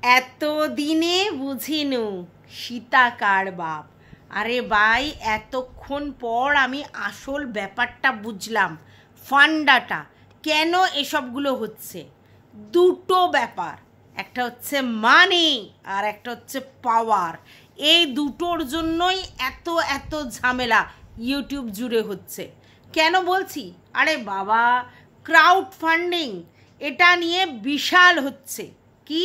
এতদিনে বুঝিনু সীতা কার বাপ। আরে ভাই, এতক্ষণ পর আমি আসল ব্যাপারটা বুঝলাম, ফান্ডাটা কেন এসবগুলো হচ্ছে। দুটো ব্যাপার, একটা হচ্ছে মানি আর একটা হচ্ছে পাওয়ার। এই দুটোর জন্যই এত এত ঝামেলা ইউটিউব জুড়ে হচ্ছে। কেন বলছি? আরে বাবা, ক্রাউড ফান্ডিং এটা নিয়ে বিশাল হচ্ছে কি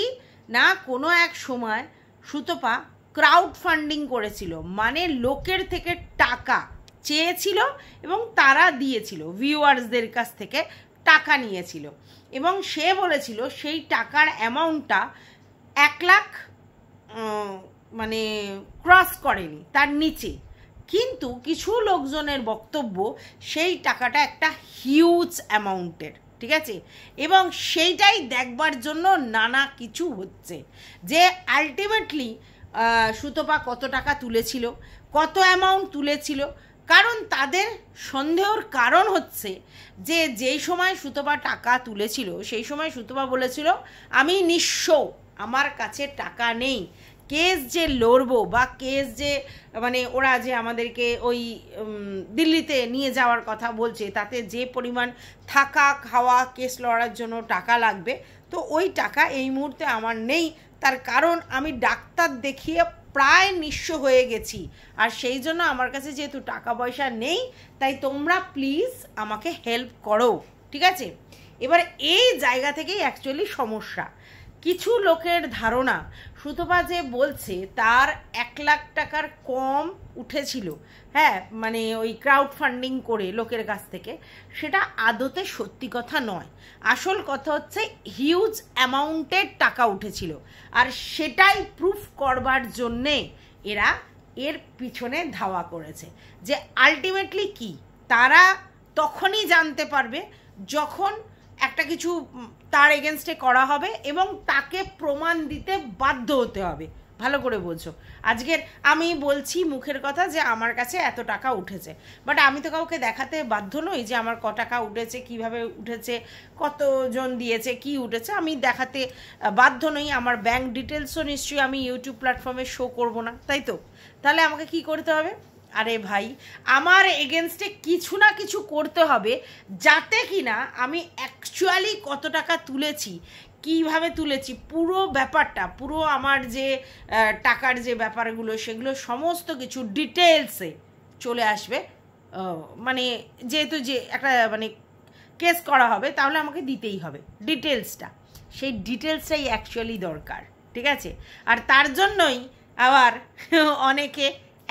না। কোনো এক সময় সুতপা ক্রাউড ফান্ডিং করেছিল, মানে লোকের থেকে টাকা চেয়েছিল এবং তারা দিয়েছিল, ভিউয়ার্সদের কাছ থেকে টাকা নিয়েছিল এবং সে বলেছিল সেই টাকার অ্যামাউন্টটা 1,00,000 মানে ক্রস করেনি, তার নিচে। কিন্তু কিছু লোকজনের বক্তব্য সেই টাকাটা একটা হিউজ অ্যামাউন্টের, ঠিক আছে, এবং সেইটাই দেখবার জন্য নানা কিছু হচ্ছে যে আলটিমেটলি সুতপা কত টাকা তুলেছিল, কত অ্যামাউন্ট তুলেছিল। কারণ তাদের সন্দেহর কারণ হচ্ছে যে যেই সময় সুতপা টাকা তুলেছিল সেই সময় সুতপা বলেছিল আমি নিঃস্ব, আমার কাছে টাকা নেই। কেস যে লড়বো বা কেস যে মানে ওরা যে আমাদেরকে ওই দিল্লিতে নিয়ে যাওয়ার কথা বলছে, তাতে যে পরিমাণ থাকা খাওয়া কেস লড়ার জন্য টাকা লাগবে, তো ওই টাকা এই মুহূর্তে আমার নেই। তার কারণ আমি ডাক্তার দেখিয়ে প্রায় নিঃস্ব হয়ে গেছি, আর সেই জন্য আমার কাছে যেহেতু টাকা পয়সা নেই, তাই তোমরা প্লিজ আমাকে হেল্প করো, ঠিক আছে। এবার এই জায়গা থেকেই অ্যাকচুয়ালি সমস্যা। কিছু লোকের ধারণা সুতপা যে বলছে তার 1,00,000 টাকার কম উঠেছিল, হ্যাঁ, মানে ওই ক্রাউড ফান্ডিং করে লোকের কাছ থেকে, সেটা আদতে সত্যি কথা নয়। আসল কথা হচ্ছে হিউজ অ্যামাউন্টের টাকা উঠেছিল, আর সেটাই প্রুফ করবার জন্যে এরা এর পিছনে ধাওয়া করেছে। যে আলটিমেটলি কি তারা তখনই জানতে পারবে যখন একটা কিছু তার এগেনস্টে করা হবে এবং তাকে প্রমাণ দিতে বাধ্য হতে হবে। ভালো করে বোঝো, আজকের আমি বলছি মুখের কথা যে আমার কাছে এত টাকা উঠেছে, বাট আমি তো কাউকে দেখাতে বাধ্য নই যে আমার ক টাকা উঠেছে, কিভাবে উঠেছে, কতজন দিয়েছে, কি উঠেছে, আমি দেখাতে বাধ্য নই। আমার ব্যাংক ডিটেলসও নিশ্চয়ই আমি ইউটিউব প্ল্যাটফর্মে শো করব না, তাই তো? তাহলে আমাকে কি করতে হবে? আরে ভাই, আমার এগেনস্টে কিছু না কিছু করতে হবে যাতে কি না আমি অ্যাকচুয়ালি কত টাকা তুলেছি, কিভাবে তুলেছি, পুরো ব্যাপারটা, পুরো আমার যে টাকার যে ব্যাপারগুলো সেগুলো সমস্ত কিছু ডিটেলসে চলে আসবে। মানে যেহেতু যে একটা মানে কেস করা হবে, তাহলে আমাকে দিতেই হবে ডিটেলসটা। সেই ডিটেলসটাই অ্যাকচুয়ালি দরকার, ঠিক আছে। আর তার জন্যই আবার অনেকে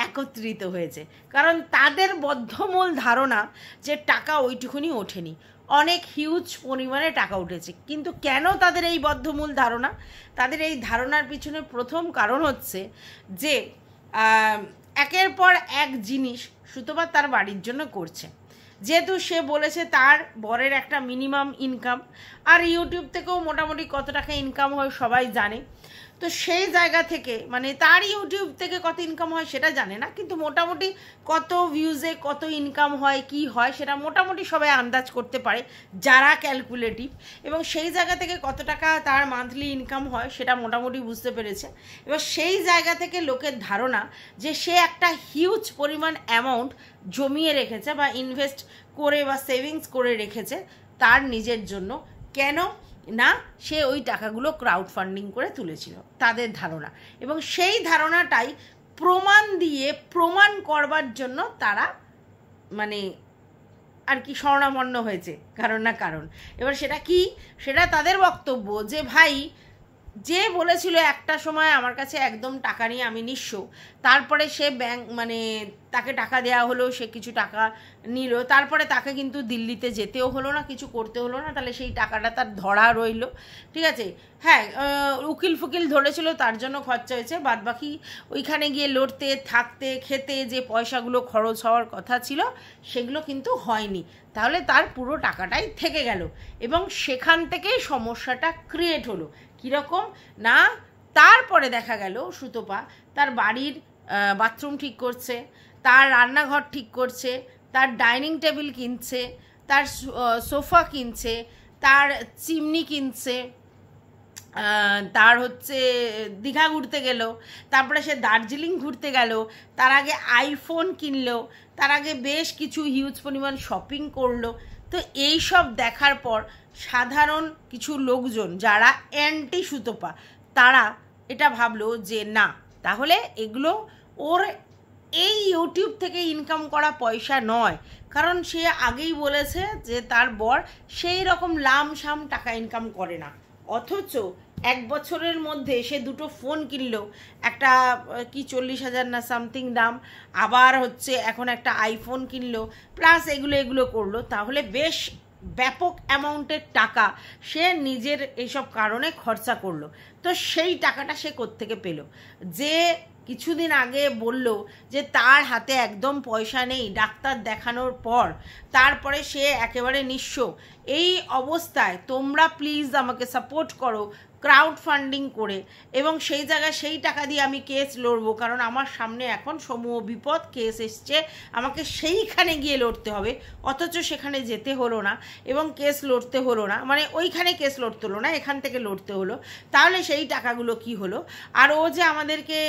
একত্রিত হয়েছে, কারণ তাদের বদ্ধমূল ধারণা যে টাকা ওইটুকুনি ওঠেনি, অনেক হিউজ পরিমাণে টাকা উঠেছে। কিন্তু কেন তাদের এই বদ্ধমূল ধারণা? তাদের এই ধারণার পিছনে প্রথম কারণ হচ্ছে যে একের পর এক জিনিস সুতপা তার বাড়ির জন্য করছে। যেহেতু সে বলেছে তার বরের একটা মিনিমাম ইনকাম, আর ইউটিউব থেকেও মোটামুটি কত টাকা ইনকাম হয় সবাই জানে। তো সেই জায়গা থেকে মানে তার ইউটিউব থেকে কত ইনকাম হয় সেটা জানে না, কিন্তু মোটামুটি কত ভিউজে কত ইনকাম হয় কি হয় সেটা মোটামুটি সবাই আন্দাজ করতে পারে যারা ক্যালকুলেটিভ, এবং সেই জায়গা থেকে কত টাকা তার মান্থলি ইনকাম হয় সেটা মোটামুটি বুঝতে পেরেছে। এবার সেই জায়গা থেকে লোকের ধারণা যে সে একটা হিউজ পরিমাণ অ্যামাউন্ট জমিয়ে রেখেছে বা ইনভেস্ট করে বা সেভিংস করে রেখেছে তার নিজের জন্য। কেন না, সে ওই টাকাগুলো ক্রাউড ফান্ডিং করে তুলেছিল, তাদের ধারণা। এবং সেই ধারণাটাই প্রমাণ দিয়ে প্রমাণ করবার জন্য তারা মানে আর কি স্বর্ণাপন্ন হয়েছে কারণ না কারণ। এবার সেটা কি, সেটা তাদের বক্তব্য যে ভাই যে বলেছিল একটা সময় আমার কাছে একদম টাকা নিয়ে আমি নিঃস্ব, তারপরে সে ব্যাংক মানে তাকে টাকা দেওয়া হলো, সে কিছু টাকা নিল, তারপরে তাকে কিন্তু দিল্লিতে যেতেও হলো না, কিছু করতে হলো না, তাহলে সেই টাকাটা তার ধরা রইল, ঠিক আছে। হ্যাঁ, উকিল ফুকিল ধরেছিল, তার জন্য খরচা হয়েছে, বাদবাকি ওইখানে গিয়ে লড়তে থাকতে খেতে যে পয়সাগুলো খরচ হওয়ার কথা ছিল সেগুলো কিন্তু হয়নি, তাহলে তার পুরো টাকাটাই থেকে গেল। এবং সেখান থেকেই সমস্যাটা ক্রিয়েট হলো। কীরকম না, তারপরে দেখা গেল সুতপা তার বাড়ির বাথরুম ঠিক করছে, তার রান্নাঘর ঠিক করছে, তার ডাইনিং টেবিল কিনছে, তার সোফা কিনছে, তার চিমনি কিনছে, তার হচ্ছে দীঘা ঘুরতে গেল, তারপরে সে দার্জিলিং ঘুরতে গেল, তার আগে আইফোন কিনলো, তার আগে বেশ কিছু হিউজ পরিমাণ শপিং করলো। তো এই সব দেখার পর সাধারণ কিছু লোকজন যারা অ্যান্টি সুতপা তারা এটা ভাবলো যে না, তাহলে এগুলো ওর এই ইউটিউব থেকে ইনকাম করা পয়সা নয়, কারণ সে আগেই বলেছে যে তার বর সেই রকম লামসাম টাকা ইনকাম করে না। অথচ 1 বছরের মধ্যে সে 2টো ফোন কিনলো, একটা কি 40,000 না সামথিং দাম, আবার হচ্ছে এখন একটা আইফোন কিনলো, প্লাস এগুলো করলো। তাহলে বেশ ব্যাপক অ্যামাউন্টের টাকা সে নিজের এইসব কারণে খরচা করলো। তো সেই টাকাটা সে কোত্থেকে পেল? যে কিছুদিন আগে বলল যে তার হাতে একদম পয়সা নেই ডাক্তার দেখানোর পর, তারপরে সে একেবারে নিঃস্ব। এই অবস্থায় তোমরা প্লিজ আমাকে সাপোর্ট করো ক্রাউড ফান্ডিং করে, এবং সেই জায়গায় সেই টাকা দিয়ে আমি কেস লড়বো, কারণ আমার সামনে এখন সমূহ বিপদ কেস এসছে, আমাকে সেইখানে গিয়ে লড়তে হবে। অথচ সেখানে যেতে হলো না এবং কেস লড়তে হলো না, মানে ওইখানে কেস লড়তে হলো না, এখান থেকে লড়তে হলো। তাহলে সেই টাকাগুলো কি হলো? আর ও যে আমাদেরকে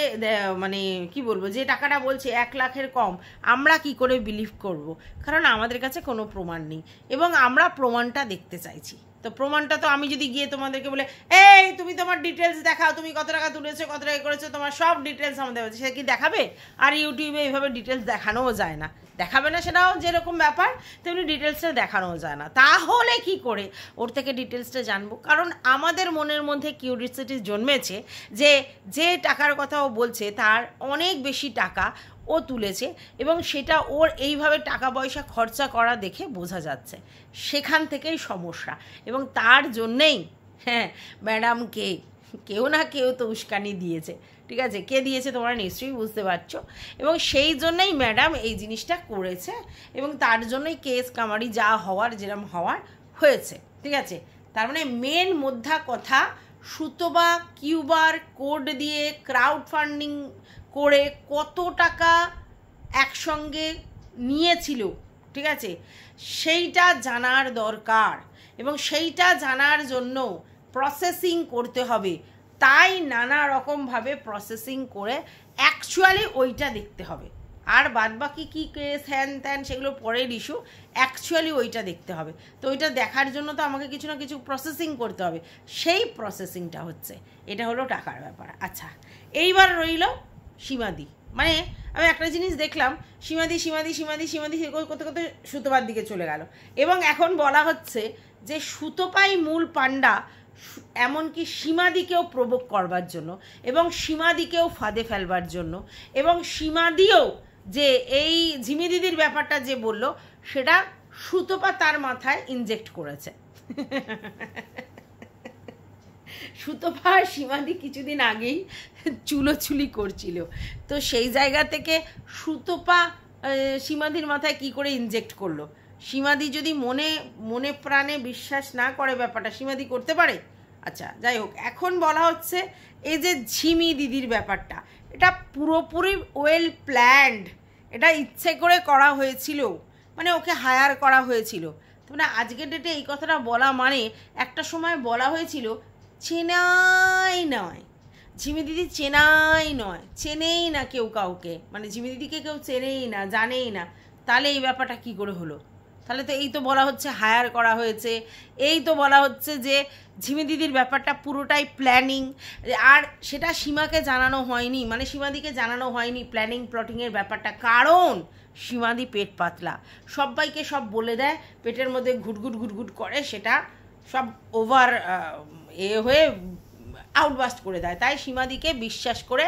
মানে কি বলবো, যে টাকাটা বলছে 1 লাখের কম, আমরা কি করে বিলিভ করব? কারণ আমাদের কাছে কোনো প্রমাণ নেই এবং আমরা প্রমাণটা দেখতে চাইছি। তো প্রমাণটা তো আমি যদি গিয়ে তোমাদেরকে বলে এই তুমি তোমার ডিটেলস দেখাও, তুমি কত টাকা তুলেছো, কত টাকা করেছো, তোমার সব ডিটেলস আমাদের হচ্ছে, সে কি দেখাবে? আর ইউটিউবে এইভাবে ডিটেলস দেখানোও যায় না, দেখাবে না, সেটাও যেরকম ব্যাপার তেমনি ডিটেলসটা দেখানোও যায় না। তাহলে কি করে ওর থেকে ডিটেলসটা জানবো? কারণ আমাদের মনের মধ্যে কিউরিওসিটি জন্মেছে যে যে টাকার কথা ও বলছে তার অনেক বেশি টাকা ও তুলেছে এবং সেটা ওর এইভাবে টাকা পয়সা খরচা করা দেখে বোঝা যাচ্ছে। সেখান থেকেই সমস্যা, এবং তার জন্যেই ম্যাডামকে কেউ না কেউ তো উস্কানি দিয়েছে। ঠিক আছে, কে দিয়েছে তোমরা নিশ্চয়ই বুঝতে পারছো, এবং সেই জন্যই ম্যাডাম এই জিনিসটা করেছে এবং তার জন্যই কেস কামারি যা হওয়ার যেরকম হওয়ার হয়েছে। ঠিক আছে, তার মানে মেন মোদ্দা কথা, সুতপা কিউআর কোড দিয়ে ক্রাউড ফান্ডিং করে কত টাকা একসঙ্গে নিয়েছিল, ঠিক আছে, সেইটা জানার দরকার এবং সেইটা জানার জন্য প্রসেসিং করতে হবে। তাই নানা রকমভাবে প্রসেসিং করে অ্যাকচুয়ালি ওইটা দেখতে হবে। আর বাদবাকি কী কেস হ্যান ত্যান সেগুলো পরের ইস্যু, অ্যাকচুয়ালি ওইটা দেখতে হবে। তো ওইটা দেখার জন্য তো আমাকে কিছু না কিছু প্রসেসিং করতে হবে, সেই প্রসেসিংটা হচ্ছে, এটা হলো টাকার ব্যাপার। আচ্ছা, এইবার রইল সীমাদি। মানে আমি একটা জিনিস দেখলাম, সীমাদি করতে করতে সুতপার দিকে চলে গেল, এবং এখন বলা হচ্ছে যে সুতপাই মূল পান্ডা, এমনকি সীমাদিকেও প্রভোগ করবার জন্য এবং সীমাদিকেও ফাঁদে ফেলবার জন্য, এবং সীমাদিও যে এই ঝিমি দিদির ব্যাপারটা যে বলল সেটা সুতপা তার মাথায় ইনজেক্ট করেছে। সুতপা সীমাদি কিছুদিন আগেই চুলোচুলি করছিল, তো সেই জায়গা থেকে সুতপা সীমাদির মাথায় কি করে ইনজেক্ট করলো? সীমাদি যদি মনে প্রাণে বিশ্বাস না করে ব্যাপারটা, সীমাদি করতে পারে? আচ্ছা, যাই হোক, এখন বলা হচ্ছে এই যে ঝিমি দিদির ব্যাপারটা, এটা পুরোপুরি ওয়েল প্ল্যান্ড, এটা ইচ্ছে করে করা হয়েছিল, মানে ওকে হায়ার করা হয়েছিল। মানে আজকের ডেটে এই কথাটা বলা মানে একটা সময় বলা হয়েছিল চেনাই নয়, ঝিমি দিদি চেনাই নয়, চেনেই না কেউ কাউকে, মানে ঝিমি দিদিকে কেউ চেনেই না, জানেই না। তাহলে এই ব্যাপারটা কি করে হলো? তাহলে তো এই তো বলা হচ্ছে হায়ার করা হয়েছে, এই তো বলা হচ্ছে যে ঝিমি দিদির ব্যাপারটা পুরোটাই প্ল্যানিং, আর সেটা সীমাকে জানানো হয়নি, মানে সীমাদিকে জানানো হয়নি প্ল্যানিং প্লটিংয়ের ব্যাপারটা, কারণ সীমাদি পেট পাতলা, সবাইকে সব বলে দেয়, পেটের মধ্যে ঘুটঘুট করে, সেটা সব ওভার হয়ে আউটবাস্ট করে দেয়। তাই সীমাদিকে বিশ্বাস করে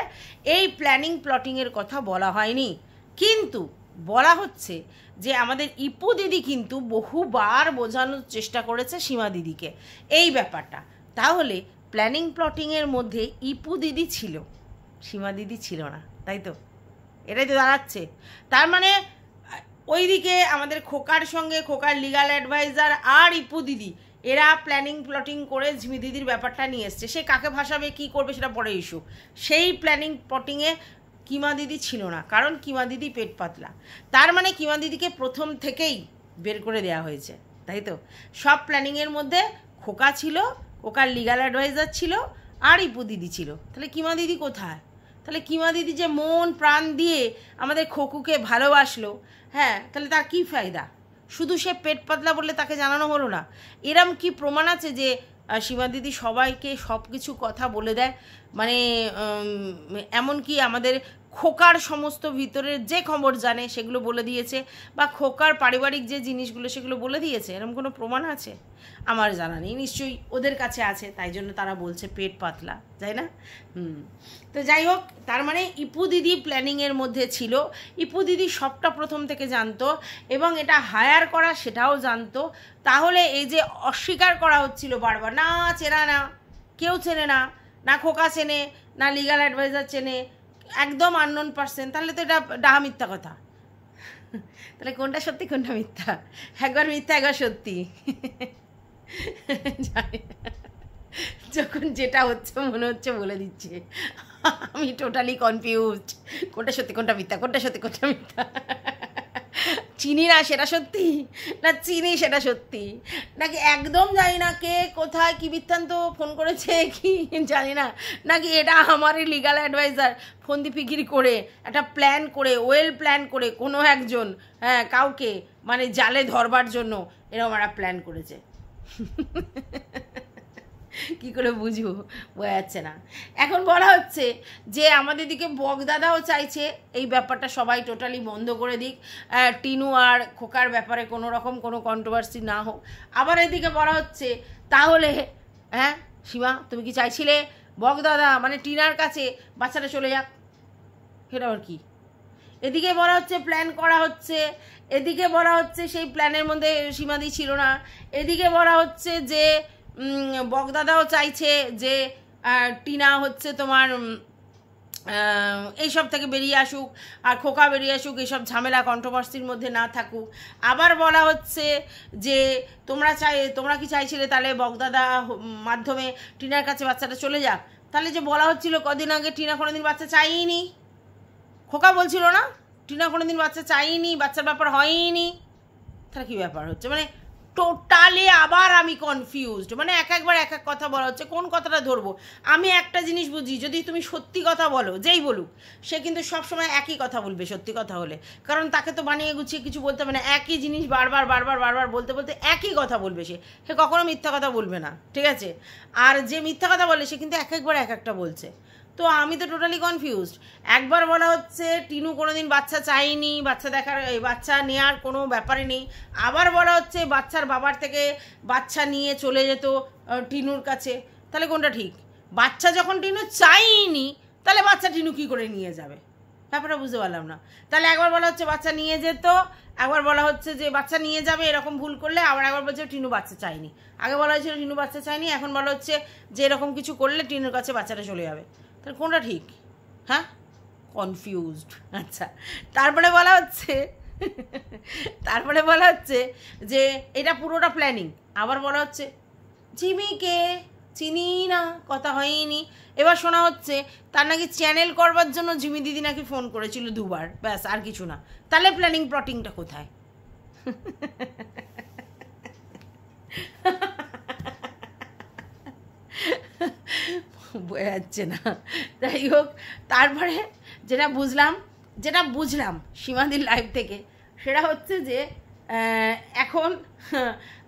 এই প্ল্যানিং প্লটিংয়ের কথা বলা হয়নি। কিন্তু বলা হচ্ছে যে আমাদের ইপু দিদি কিন্তু বহুবার বোঝানোর চেষ্টা করেছে সীমা দিদিকে এই ব্যাপারটা। তাহলে প্ল্যানিং প্লটিংয়ের মধ্যে ইপু দিদি ছিল, সীমা দিদি ছিল না, তাই তো? এটাই তো দাঁড়াচ্ছে। তার মানে ওইদিকে আমাদের খোকার সঙ্গে খোকার লিগাল অ্যাডভাইজার আর ইপু দিদি, এরা প্ল্যানিং প্লটিং করে ঝিমি দিদির ব্যাপারটা নিয়ে এসছে। সে কাকে ভাসাবে, কী করবে, সেটা পরে ইস্যু। সেই প্ল্যানিং প্লটিংয়ে কিমা দিদি ছিল না, কারণ কিমা দিদি পেট পাতলা। তার মানে কিমা দিদিকে প্রথম থেকেই বের করে দেওয়া হয়েছে, তাই তো? সব প্ল্যানিংয়ের মধ্যে খোকা ছিল, খোকার লিগাল অ্যাডভাইজার ছিল আর ইপু দিদি ছিল। তাহলে কিমা দিদি কোথায়? তাহলে কিমা দিদি যে মন প্রাণ দিয়ে আমাদের খোকুকে ভালোবাসলো, হ্যাঁ, তাহলে তার কী ফায়দা? শুধু সে পেট পাতলা বললে তাকে জানানো হলো না? এরম কি প্রমাণ আছে যে সীমা দিদি সবাইকে সব কিছু কথা বলে দেয়? মানে এমনকি আমাদের খোকার সমস্ত ভিতরের যে খবর জানে সেগুলো বলে দিয়েছে, বা খোকার পারিবারিক যে জিনিসগুলো সেগুলো বলে দিয়েছে, এরকম কোনো প্রমাণ আছে? আমার জানা নেই, নিশ্চয়ই ওদের কাছে আছে, তাই জন্য তারা বলছে পেট পাতলা, তাই না? তো যাই হোক, তার মানে ইপু দিদি প্ল্যানিংয়ের মধ্যে ছিল, ইপু দিদি সবটা প্রথম থেকে জানতো এবং এটা হায়ার করা সেটাও জানতো। তাহলে এই যে অস্বীকার করা হচ্ছিল বারবার, না চেনা না, কেউ চেনে না, না খোকা চেনে, না লিগাল অ্যাডভাইজার চেনে, একদম আননোন পার্সন, তাহলে তো এটা ডাহা মিথ্যা কথা। তাহলে কোনটা সত্যি কোনটা মিথ্যা? একবার মিথ্যা একবার সত্যি। জানি না, যখন যেটা হচ্ছে মনে হচ্ছে বলে দিচ্ছে, আমি টোটালি কনফিউজড, কোনটা সত্যি কোনটা মিথ্যা, কোনটা সত্যি কোনটা মিথ্যা। চিনি না সেটা সত্যি, না চিনি সেটা সত্যি, নাকি একদম জানি না কে কোথায় কী বৃত্তান্ত ফোন করেছে কি জানি না, নাকি এটা আমারই লিগাল অ্যাডভাইজার ফন্দি ফিকিরি করে একটা প্ল্যান করে, ওয়েল প্ল্যান করে কোনো একজন, হ্যাঁ, কাউকে মানে জালে ধরবার জন্য এরকম একটা প্ল্যান করেছে। কি করে বুঝবো, বোঝা যাচ্ছে না। এখন বলা হচ্ছে যে আমাদের দিকে বগদাদাও চাইছে এই ব্যাপারটা সবাই টোটালি বন্ধ করে দিক, টিনু আর খোকার ব্যাপারে কোনো রকম কোনো কন্ট্রোভার্সি না হোক। আবার এদিকে বলা হচ্ছে তাহলে, হ্যাঁ সীমা তুমি কি চাইছিলে বগদাদা মানে টিনার কাছে বাচ্চাটা চলে যাক? সেটা আবার কি? এদিকে বলা হচ্ছে প্ল্যান করা হচ্ছে, এদিকে বলা হচ্ছে সেই প্ল্যানের মধ্যে সীমাদি ছিল না, এদিকে বলা হচ্ছে যে বগদাদাও চাইছে যে টিনা হচ্ছে তোমার এইসব থেকে বেরিয়ে আসুক আর খোকা বেরিয়ে আসুক, এইসব ঝামেলা কন্ট্রোভার্সির মধ্যে না থাকুক। আবার বলা হচ্ছে যে তোমরা কি চাইছিলে তাহলে বগদাদা মাধ্যমে টিনার কাছে বাচ্চাটা চলে যাক? তাহলে যে বলা হচ্ছিল কদিন আগে টিনা কোনোদিন বাচ্চা চাইনি, খোকা বলছিল না টিনা কোনোদিন বাচ্চা চাইনি, বাচ্চার ব্যাপার হয়নি, তাহলে কী ব্যাপার হচ্ছে? মানে টোটালি আবার আমি কনফিউজড, মানে একবার এক এক কথা বলা হচ্ছে, কোন কথাটা ধরবো? আমি একটা জিনিস বুঝি, যদি তুমি সত্যি কথা বলো, যেই বলুক সে কিন্তু সবসময় একই কথা বলবে সত্যি কথা হলে, কারণ তাকে তো বানিয়ে গুছিয়ে কিছু বলতে হবে না, একই জিনিস বারবার বারবার বারবার বলতে বলতে একই কথা বলবে, সে কখনো মিথ্যা কথা বলবে না, ঠিক আছে? আর যে মিথ্যা কথা বলে সে কিন্তু এক একবার এক একটা বলছে। তো আমি তো টোটালি কনফিউজড। একবার বলা হচ্ছে টিনু কোনোদিন বাচ্চা চাইনি, বাচ্চা নেওয়ার কোনো ব্যাপারে নেই, আবার বলা হচ্ছে বাচ্চার বাবার থেকে বাচ্চা নিয়ে চলে যেত টিনুর কাছে। তাহলে কোনটা ঠিক? বাচ্চা যখন টিনু চাইনি তাহলে বাচ্চা টিনু কী করে নিয়ে যাবে? ব্যাপারটা বুঝতে পারলাম না। তাহলে একবার বলা হচ্ছে বাচ্চা নিয়ে যেত, একবার বলা হচ্ছে যে বাচ্চা নিয়ে যাবে এরকম ভুল করলে, আবার একবার বলছে টিনু বাচ্চা চাইনি। আগে বলা হয়েছিল টিনু বাচ্চা চাইনি, এখন বলা হচ্ছে যে এরকম কিছু করলে টিনুর কাছে বাচ্চাটা চলে যাবে। তাহলে কোনটা ঠিক? হ্যাঁ, কনফিউজড। আচ্ছা, তারপরে বলা হচ্ছে যে এটা পুরোটা প্ল্যানিং। আবার বলা হচ্ছে জিমিকে চিনি না, কথা হয়নি। এবার শোনা হচ্ছে তার নাকি চ্যানেল করবার জন্য জিমি দিদি নাকি ফোন করেছিল 2 বার, ব্যাস আর কিছু না। তাহলে প্ল্যানিং প্লটিংটা কোথায়? বোঝা যাচ্ছে না। যাই হোক, তারপরে যেটা বুঝলাম সীমাদির লাইভ থেকে, সেটা হচ্ছে যে এখন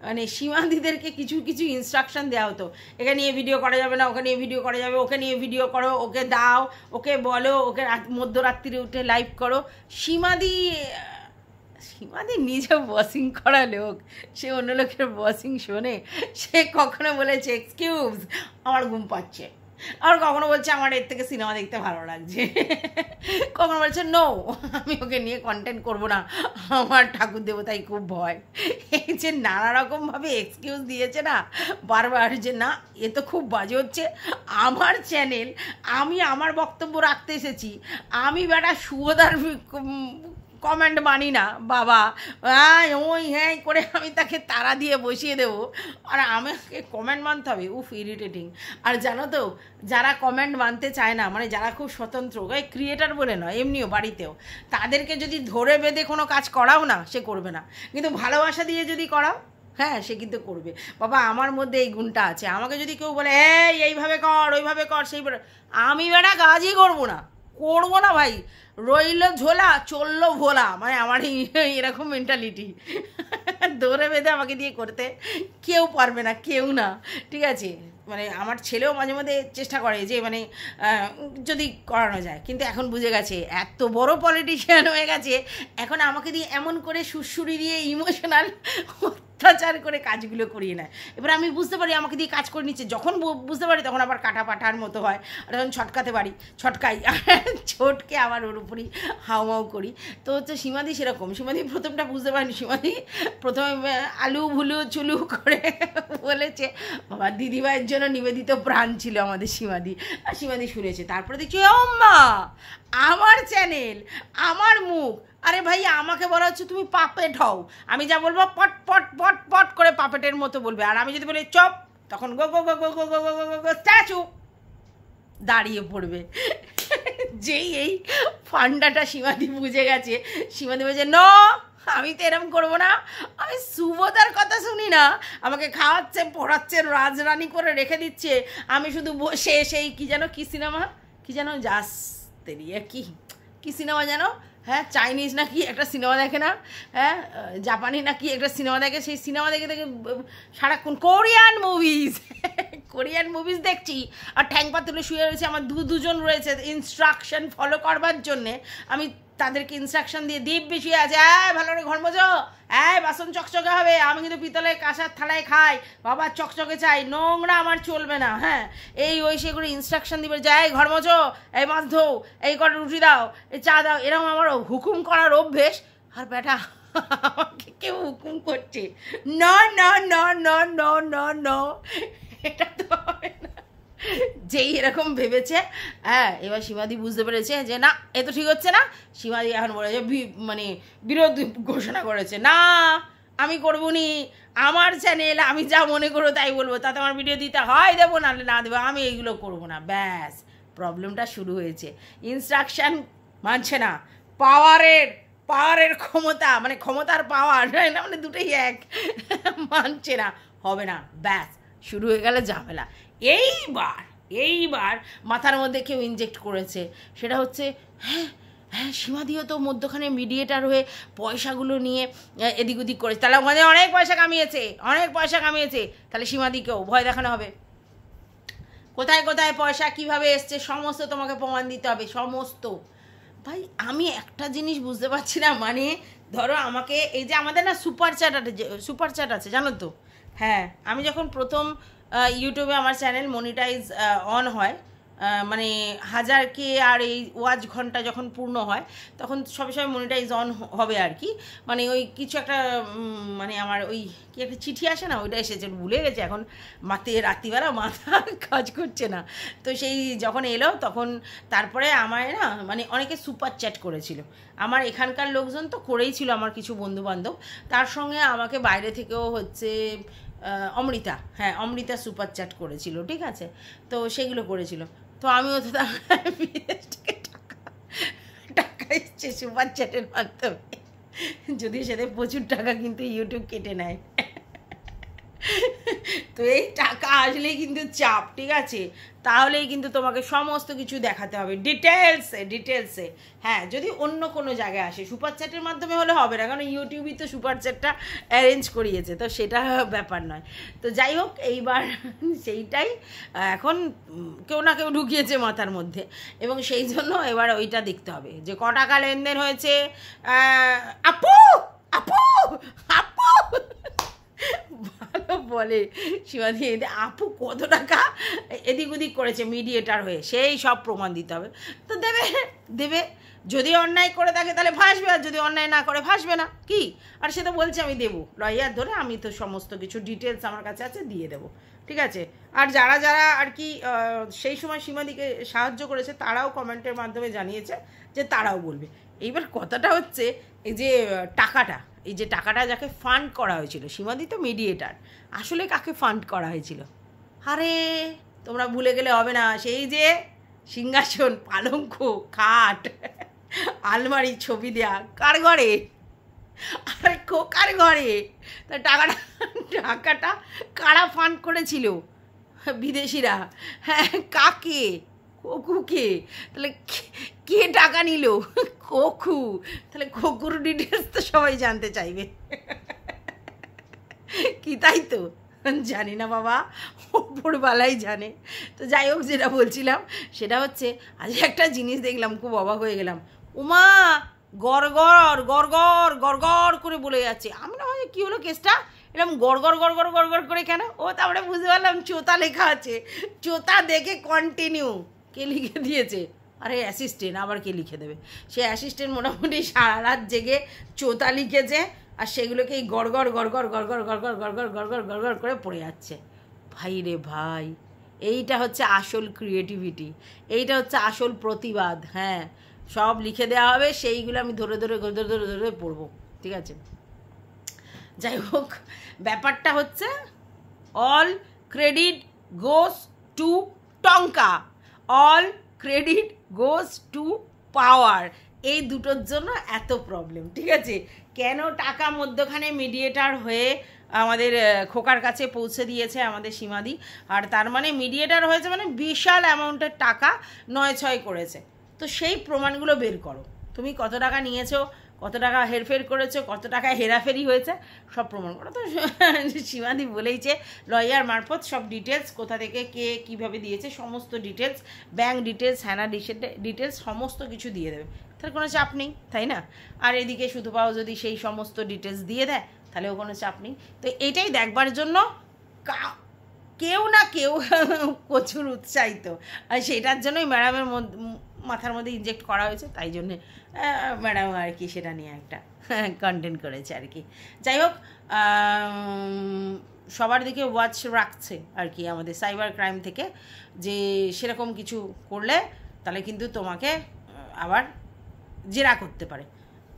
মানে সীমাদিদেরকে কিছু কিছু ইনস্ট্রাকশন দেওয়া হতো, এখানে নিয়ে ভিডিও করা যাবে না, ওকে নিয়ে ভিডিও করা যাবে, ওকে নিয়ে ভিডিও করো, ওকে দাও, ওকে বলো, ওকে মধ্যরাত্রিরে উঠে লাইভ করো। সীমাদি নিজে বসিং করা লোক, সে অন্য লোকের বসিং শোনে? সে কখনো বলেছে এক্সকিউজ আমার ঘুম পাচ্ছে, আর কখনো বলছে আমার এর থেকে সিনেমা দেখতে ভালো লাগছে, কখনো বলছে নো আমি ওকে নিয়ে কন্টেন্ট করবো না, আমার ঠাকুর দেবতাই খুব ভয়। এই যে নানা রকমভাবে এক্সকিউজ দিয়েছে না বারবার, যে না এ তো খুব বাজে হচ্ছে, আমার চ্যানেল, আমি আমার বক্তব্য রাখতে এসেছি, আমি বেটা শুভদার কমেন্ট মানি না বাবা, ওই হ্যাঁ করে আমি তাকে তারা দিয়ে বসিয়ে দেবো, আর আমাকে কমেন্ট মানতে হবে? উফ, ইরিটেটিং। আর জানো তো, যারা কমেন্ট মানতে চায় না, মানে যারা খুব স্বতন্ত্র, ওই ক্রিয়েটার বলে নয়, এমনিও বাড়িতেও, তাদেরকে যদি ধরে বেঁধে কোনো কাজ করাও না, সে করবে না, কিন্তু ভালোবাসা দিয়ে যদি করাও হ্যাঁ সে কিন্তু করবে। বাবা আমার মধ্যে এই গুণটা আছে, আমাকে যদি কেউ বলে এইভাবে কর ওইভাবে কর সেইভাবে, আমি বেটা কাজই করবো না, করবো না ভাই, রইল ঝোলা চললো ভোলা, মানে আমার এরকম মেন্টালিটি। দৌড়ে বেঁধে আমাকে দিয়ে করতে কেউ পারবে না, কেউ না, ঠিক আছে। মানে আমার ছেলেও মাঝে মাঝে চেষ্টা করে যে মানে যদি করানো যায়, কিন্তু এখন বুঝে গেছে এত বড় পলিটিশিয়ান হয়ে গেছে, এখন আমাকে দিয়ে এমন করে সুরসুরি দিয়ে ইমোশনাল অত্যাচার করে কাজগুলো করিয়ে নেয়। এবার আমি বুঝতে পারি আমাকে দিয়ে কাজ করে নিচ্ছে, যখন বুঝতে পারি তখন আবার কাটা পাঠার মতো হয়, আর তখন ছটকাতে পারি, ছটকাই ছোটকে আবার ওর উপরই হাউমাউ করি। তো হচ্ছে সীমাদি সেরকম, সীমাদি প্রথমটা বুঝতে পারিনি, সীমাদি প্রথমে আলু ভুলু চুলু করে বলেছে, বাবা দিদিভাইয়ের জন্য নিবেদিত প্রাণ ছিল আমাদের সীমাদি, আর সীমাদি শুনেছে। তারপরে দেখছি ও মা আমার চ্যানেল আমার মুখ, আরে ভাই আমাকে বলা হচ্ছে তুমি পাপেট হও, আমি যা বলবো পট পট পট পট করে পাপেটের মতো বলবে, আর আমি যদি বলি চপ তখন গো গো গো গো গো গো গো গো গো স্ট্যাচু দাঁড়িয়ে পড়বে। যেই এই ফান্ডাটা সীমাদি বুঝে গেছে, সীমাদি বলছে ন আমি তো এরম করবো না, আমি সুবোধার কথা শুনি না, আমাকে খাওয়াচ্ছে পড়াচ্ছে রাজরানি করে রেখে দিচ্ছে, আমি শুধু বসে সেই কী যেন কী সিনেমা কী যেন জাস তেরিয়া কী সিনেমা যেন, হ্যাঁ চাইনিজ না কি একটা সিনেমা দেখে না, হ্যাঁ জাপানি না কি একটা সিনেমা দেখে, সেই সিনেমা দেখে দেখে সারাক্ষণ কোরিয়ান মুভিজ দেখছি, আর ঠ্যাংপা তুলে শুয়ে রয়েছে, আমার দুজন রয়েছে ইনস্ট্রাকশন ফলো করবার জন্যে, আমি তাদেরকে ইনস্ট্রাকশন দিয়ে বেশি আছে, ভালো করে ঘর মোজো, বাসন চকচকে হবে, আমি কিন্তু পিতলে কাঁসার থালায় খাই, বাবা চকচকে চাই, নোংরা আমার চলবে না, হ্যাঁ এই ওই সে করে ইনস্ট্রাকশন দিবে, যাই ঘর মোজো, এই মাছ ধো, এই কটা রুটি দাও, এই চা দাও, এরকম আমার হুকুম করার অভ্যেস। আর বেটা আমাকে কেউ হুকুম করছে না না না না না না না, এটা তো হবে না। যেই এরকম ভেবেছে, হ্যাঁ এবার সীমাদি বুঝতে পেরেছে যে না এ তো ঠিক হচ্ছে না, সীমাদি এখন বলেছে মানে বিরোধ ঘোষণা করেছে, না আমি করবো নি, আমার চ্যানেল আমি যা মনে করবো তাই বলবো, তাতে আমার ভিডিও দিতে হয় দেবো নাহলে না দেবো, আমি এইগুলো করবো না। ব্যাস প্রবলেমটা শুরু হয়েছে, ইনস্ট্রাকশন মানছে না, পাওয়ারের ক্ষমতা মানে ক্ষমতার পাওয়ার না মানে দুটোই এক, মানছে না, হবে না, ব্যাস শুরু হয়ে গেল ঝামেলা। এইবার মাথার মধ্যে কেউ ইনজেক্ট করেছে, সেটা হচ্ছে হ্যাঁ সীমাদিও তো মধ্যখানে মিডিয়েটার হয়ে পয়সাগুলো নিয়ে এদিক ওদিক করেছে, তাহলে ওখানে অনেক পয়সা কামিয়েছে, তাহলে সীমাদিকেও ভয় দেখানো হবে, কোথায় কোথায় পয়সা কিভাবে এসছে সমস্ত তোমাকে প্রমাণ দিতে হবে, সমস্ত। ভাই আমি একটা জিনিস বুঝতে পারছি না, মানে ধরো আমাকে এই যে আমাদের না সুপার চ্যাট আছে জানো তো, হ্যাঁ আমি যখন প্রথম ইউটিউবে আমার চ্যানেল মনিটাইজ অন হয়, মানে 1000K আর এই ওয়াচ ঘন্টা যখন পূর্ণ হয় তখন সবে মনিটাইজ অন হবে আর কি, মানে ওই কিছু একটা মানে আমার ওই কি একটা চিঠি আসে না, ওইটা এসেছে, ভুলে গেছে এখন, রাত্রিবেলা মাথা কাজ করছে না, তো সেই যখন এলো তখন তারপরে আমার না মানে অনেকে সুপার চ্যাট করেছিল, আমার এখানকার লোকজন তো করেই ছিল, আমার কিছু বন্ধুবান্ধব, তার সঙ্গে আমাকে বাইরে থেকেও হচ্ছে অমৃতা সুপার চ্যাট করেছিল, ঠিক আছে, তো সেগুলো করেছিল, তো আমিও তো বিদেশ থেকে টাকা এসছে সুপার চ্যাটের মাধ্যমে, যদিও সেটা প্রচুর টাকা কিন্তু ইউটিউব কেটে নেয়, তো এই টাকা আসলেই কিন্তু চাপ, ঠিক আছে, তাহলেই কিন্তু তোমাকে সমস্ত কিছু দেখাতে হবে ডিটেলসে, হ্যাঁ যদি অন্য কোনো জায়গায় আসে, সুপার চ্যাটের মাধ্যমে হলে হবে না, কারণ ইউটিউবই তো সুপার চ্যাটটা অ্যারেঞ্জ করিয়েছে, তো সেটা ব্যাপার নয়। তো যাই হোক এইবার সেইটাই এখন কেউ না কেউ ঢুকিয়েছে মাথার মধ্যে, এবং সেই জন্য এবার ওইটা দেখতে হবে যে ক টাকা লেনদেন হয়েছে, আপু আপু আপু ভালো বলে সীমাদি, আপু কত টাকা এদিক ওদিক করেছে মিডিয়েটার হয়ে, সেই সব প্রমাণ দিতে হবে, তো দেবে যদি অন্যায় করে থাকে তাহলে ফাঁসবে, আর যদি অন্যায় না করে ফাঁসবে না, কি আর সে তো বলছে আমি দেবো লয়ার ধরে, আমি তো সমস্ত কিছু ডিটেলস আমার কাছে আছে দিয়ে দেবো, ঠিক আছে। আর যারা আর কি সেই সময় সীমাদিকে সাহায্য করেছে তারাও কমেন্টের মাধ্যমে জানিয়েছে যে তারাও বলবে। এইবার কথাটা হচ্ছে এই যে টাকাটা যাকে ফান্ড করা হয়েছিল, সীমাদি তো মিডিয়েটার, আসলে কাকে ফান্ড করা হয়েছিল, আরে তোমরা ভুলে গেলে হবে না, সেই যে সিংহাসন পালঙ্ক খাট আলমারি ছবি দেয়া কার ঘরে, আরে খোকার ঘরে তা টাকাটা কারা ফান্ড করেছিল? বিদেশিরা। হ্যাঁ, কাকে? খোকুকে। তাহলে কে টাকা নিল? খোকু। তাহলে খোকুর ডিটেলস তো সবাই জানতে চাইবে, কি তাই তো? জানি না বাবা, ওপরওয়ালাই জানে। তো যাই হোক, যেটা বলছিলাম সেটা হচ্ছে, আজ একটা জিনিস দেখলাম, খুব অবাক হয়ে গেলাম। উমা গড়গড় গড়গড় গড়গড় করে বলে যাচ্ছে। আমি না হয় কী হলো কেসটা, এরকম গড়গড় গড়গড় গড়গড় করে কেন? ও তারপরে বুঝতে পারলাম চোতা লেখা আছে। চোতা দেখে কন্টিনিউ কে লিখে দিয়েছে? আরে অ্যাসিস্ট্যান্ট, আবার কে লিখে দেবে? সে অ্যাসিস্ট্যান্ট মোটামুটি সারা রাত জেগে চোতা লিখেছে, আর সেগুলোকে এই গড়গড় গড়গড় গড়গড় গড়গড় গড়গড় গড়গড় গড়গড় করে পড়ে যাচ্ছে। ভাই রে ভাই, এইটা হচ্ছে আসল ক্রিয়েটিভিটি, এইটা হচ্ছে আসল প্রতিবাদ। হ্যাঁ, সব লিখে দেওয়া হবে, সেইগুলো আমি ধরে ধরে ধরে ধরে ধরে পড়বো, ঠিক আছে? যাই হোক, ব্যাপারটা হচ্ছে অল ক্রেডিট গোস টু টঙ্কা, all credit goes to power. এই দুটোর জন্য এত প্রবলেম, ঠিক আছে? কেন টাকা মধ্যখানে মিডিয়েটার হয়ে আমাদের খোকার কাছে পৌঁছে দিয়েছে আমাদের সীমাদি, আর তার মানে মিডিয়েটার হয়েছে মানে বিশাল অ্যামাউন্টের টাকা নয় করেছে। তো সেই প্রমাণগুলো বের করো, তুমি কত টাকা নিয়েছো, কত টাকা হেরফের করেছো, কত টাকা হেরাফেরি হয়েছে, সব প্রমাণ করো। তো সীমাদি বলেইছে লয়ার মারফত সব ডিটেলস, কোথা থেকে কে কীভাবে দিয়েছে সমস্ত ডিটেলস, ব্যাঙ্ক ডিটেলস, হ্যানা ডিটেলস সমস্ত কিছু দিয়ে দেবে। তাহলে কোনো চাপ নেই, তাই না? আর এদিকে শুধু পাও যদি সেই সমস্ত ডিটেলস দিয়ে দেয়, তাহলেও কোনো চাপ নেই। তো এইটাই দেখবার জন্য কেউ না কেউ প্রচুর উৎসাহিত, আর সেটার জন্যই ম্যাডামের মাথার মধ্যে ইনজেক্ট করা হয়েছে। তাই জন্যে ম্যাডাম আর কি সেটা নিয়ে একটা কন্টেন্ট করেছে আর কি। যাই হোক, সবার দিকে ওয়াচ রাখছে আর কি আমাদের সাইবার ক্রাইম থেকে, যে সেরকম কিছু করলে তাহলে কিন্তু তোমাকে আবার জেরা করতে পারে।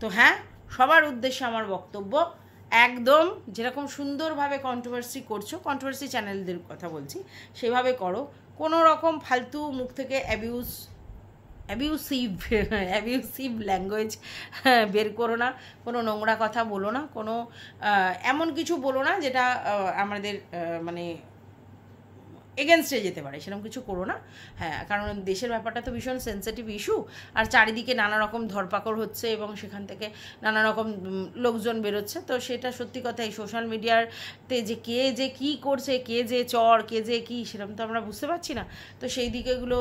তো হ্যাঁ, সবার উদ্দেশ্যে আমার বক্তব্য, একদম যেরকম সুন্দরভাবে কন্ট্রোভার্সি করছো, কন্ট্রোভার্সি চ্যানেলদের কথা বলছি, সেভাবে করো। কোনো রকম ফালতু মুখ থেকে অ্যাবিউসিভ ল্যাঙ্গুয়েজ বের করো না, কোনো নোংরা কথা বলো না, কোনো এমন কিছু বলো না যেটা আমাদের মানে এগেনস্টে যেতে পারে, সেরকম কিছু করো না। হ্যাঁ, কারণ দেশের ব্যাপারটা তো ভীষণ সেন্সিটিভ ইস্যু, আর চারিদিকে নানা রকম ধরপাকড় হচ্ছে এবং সেখান থেকে নানা রকম লোকজন বেরোচ্ছে। তো সেটা সত্যি কথা, এই সোশ্যাল মিডিয়াতে যে কী করছে, কে যে চর, কে যে কী, সেরকম তো আমরা বুঝতে পারছি না। তো সেই দিকেগুলো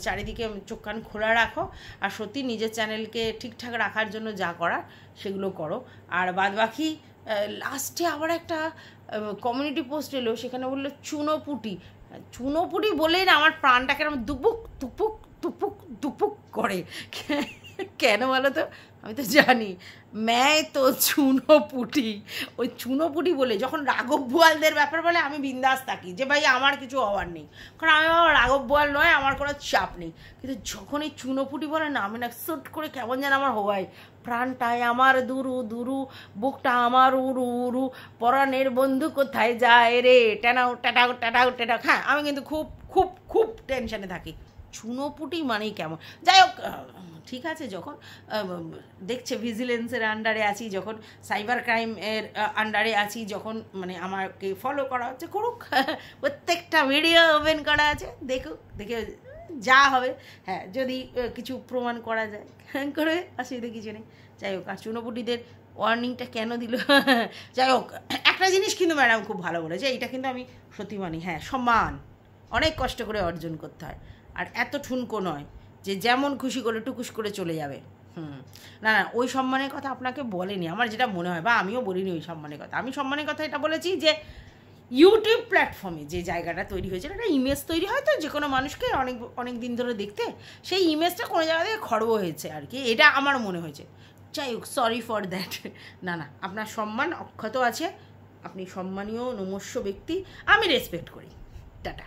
চারিদিকে চোখ কান খোলা রাখো, আর সত্যি নিজের চ্যানেলকে ঠিকঠাক রাখার জন্য যা করার সেগুলো করো। আর বাদবাকি লাস্টে আবার একটা কমিউনিটি পোস্ট এলো, সেখানে বললো চুনোপুটি বলেই না আমার প্রাণটাকে এরকম দুপুক দুপুক দুপুক দুপুক করে। কেন বলো তো? আমি তো জানি, ম্যায় তো চুনোপুটি। ওই চুনোপুটি বলে যখন রাঘব বোয়ালদের ব্যাপার বলে, আমি বিন্দাস থাকি যে ভাই আমার কিছু হওয়ার নেই, কারণ আমি আমার রাঘব বোয়াল নয়, আমার কোনো চাপ নেই। কিন্তু যখন এই চুনোপুটি বলে না, আমি না সুট করে কেমন যেন আমার হওয়ায়, প্রাণটায় আমার দুরু দুরু, বুকটা আমার উরু উরু, পরাণের বন্ধু কোথায় যায় রে, টেনাও টেটাও টেটাও টেটাও। হ্যাঁ, আমি কিন্তু খুব খুব খুব টেনশানে থাকি। চুনোপুটি মানেই কেমন। যাই হোক, ঠিক আছে, যখন দেখছে ভিজিলেন্সের আন্ডারে আছি, যখন সাইবার ক্রাইমের আন্ডারে আছি, যখন মানে আমাকে ফলো করা হচ্ছে, করুক, প্রত্যেকটা ভিডিও ওপেন করা আছে, দেখুক, দেখে যা হবে। হ্যাঁ, যদি কিছু প্রমাণ করা যায় করে, অসুবিধা কিছু নেই। যাই হোক, আর চুনোপুটিদের ওয়ার্নিংটা কেন দিল? যাই হোক, একটা জিনিস কিন্তু ম্যাডাম খুব ভালো বলেছে, এইটা কিন্তু আমি সত্যি মানি। হ্যাঁ, সম্মান অনেক কষ্ট করে অর্জন করতে হয়, আর এত ঠুনকো নয় যে যেমন খুশি করে টুকুস করে চলে যাবে। না না, ওই সম্মানের কথা আপনাকে বলেনি, আমার যেটা মনে হয়, বা আমিও বলিনি ওই সম্মানের কথা। আমি সম্মানের কথা এটা বলেছি যে ইউটিউব প্ল্যাটফর্মে যে জায়গাটা তৈরি হয়েছে, একটা ইমেজ তৈরি হয় তো যে কোনো মানুষকে অনেক দিন ধরে দেখতে, সেই ইমেজটা কোনো জায়গা থেকে খর্ব হয়েছে আর কি, এটা আমার মনে হয়েছে। যাই হোক, সরি ফর দ্যাট। না না, আপনার সম্মান অক্ষত আছে, আপনি সম্মানীয় নমস্য ব্যক্তি, আমি রেসপেক্ট করি। টাটা।